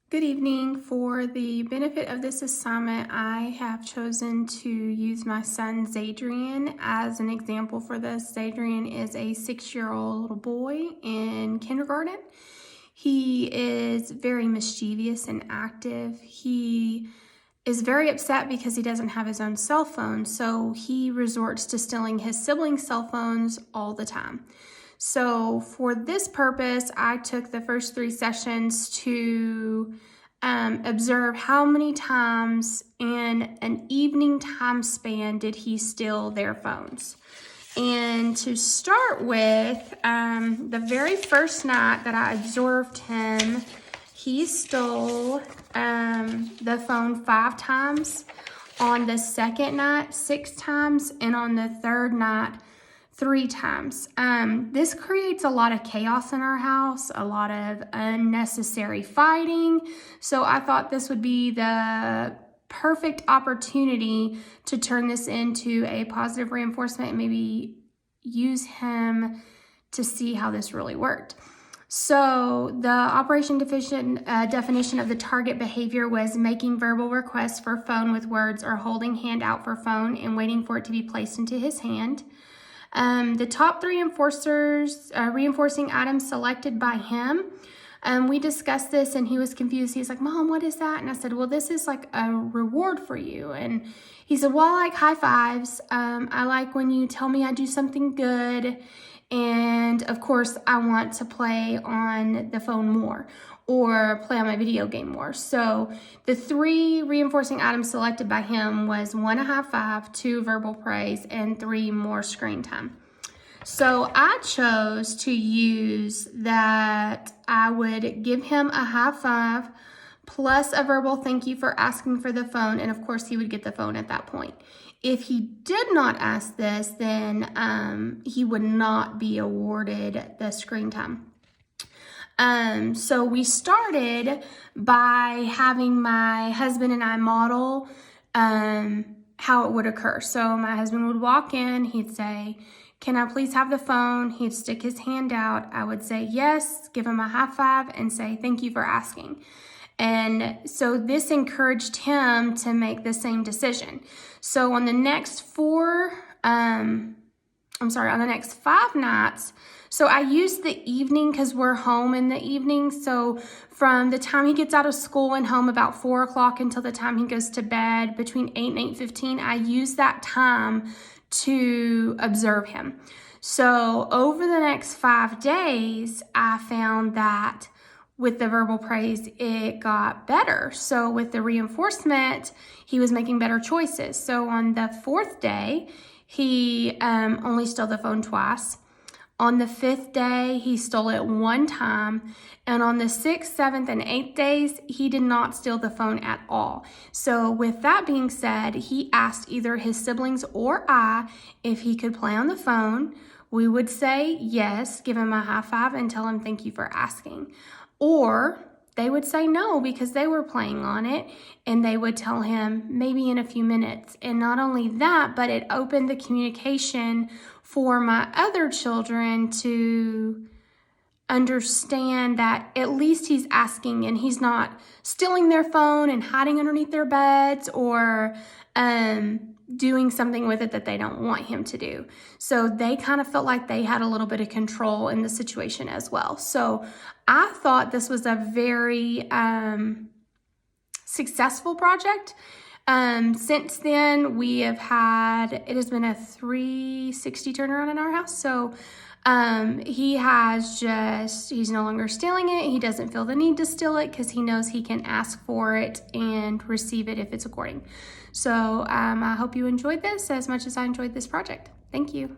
Good evening. For the benefit of this assignment, I have chosen to use my son Zadrian as an example for this. Zadrian is a 6-year-old little boy in kindergarten. He is very mischievous and active. He is very upset because he doesn't have his own cell phone, so he resorts to stealing his siblings' cell phones all the time. So for this purpose, I took the first 3 sessions to observe how many times in an evening time span did he steal their phones. And to start with, the very first night that I observed him, he stole the phone 5 times. On the second night, 6 times, and on the third night, 3 times. This creates a lot of chaos in our house, a lot of unnecessary fighting. So I thought this would be the perfect opportunity to turn this into a positive reinforcement and maybe use him to see how this really worked. So the operation definition of the target behavior was making verbal requests for phone with words or holding hand out for phone and waiting for it to be placed into his hand. The top 3 reinforcing items selected by him, we discussed this and he was confused. He's like, "Mom, what is that?" And I said, "Well, this is like a reward for you." And he said, "Well, I like high fives. I like when you tell me I do something good. And of course, I want to play on the phone more or play on my video game more." So the 3 reinforcing items selected by him was 1, a high five, 2, verbal praise, and 3, more screen time. So I chose to use that I would give him a high five plus a verbal thank you for asking for the phone. And of course, he would get the phone at that point. If he did not ask this, then he would not be awarded the screen time. So we started by having my husband and I model how it would occur. So my husband would walk in, he'd say, "Can I please have the phone?" He'd stick his hand out. I would say yes, give him a high five, and say, "Thank you for asking." And so this encouraged him to make the same decision. So on the next 5 nights, so I used the evening because we're home in the evening. So from the time he gets out of school and home about 4 o'clock until the time he goes to bed between 8 and 8:15, I use that time to observe him. So over the next 5 days, I found that with the verbal praise, it got better. So with the reinforcement, he was making better choices. So on the 4th day, he only stole the phone twice. On the 5th day, he stole it 1 time. And on the 6th, 7th, and 8th days, he did not steal the phone at all. So with that being said, he asked either his siblings or I if he could play on the phone. We would say yes, give him a high five, and tell him thank you for asking. Or they would say no because they were playing on it, and they would tell him maybe in a few minutes. And not only that, but it opened the communication for my other children to understand that at least he's asking and he's not stealing their phone and hiding underneath their beds or doing something with it that they don't want him to do. So they kind of felt like they had a little bit of control in the situation as well. So I thought this was a very successful project. Since then, it has been a 360 turnaround in our house. So he's no longer stealing it. He doesn't feel the need to steal it because he knows he can ask for it and receive it if it's according. So I hope you enjoyed this as much as I enjoyed this project. Thank you.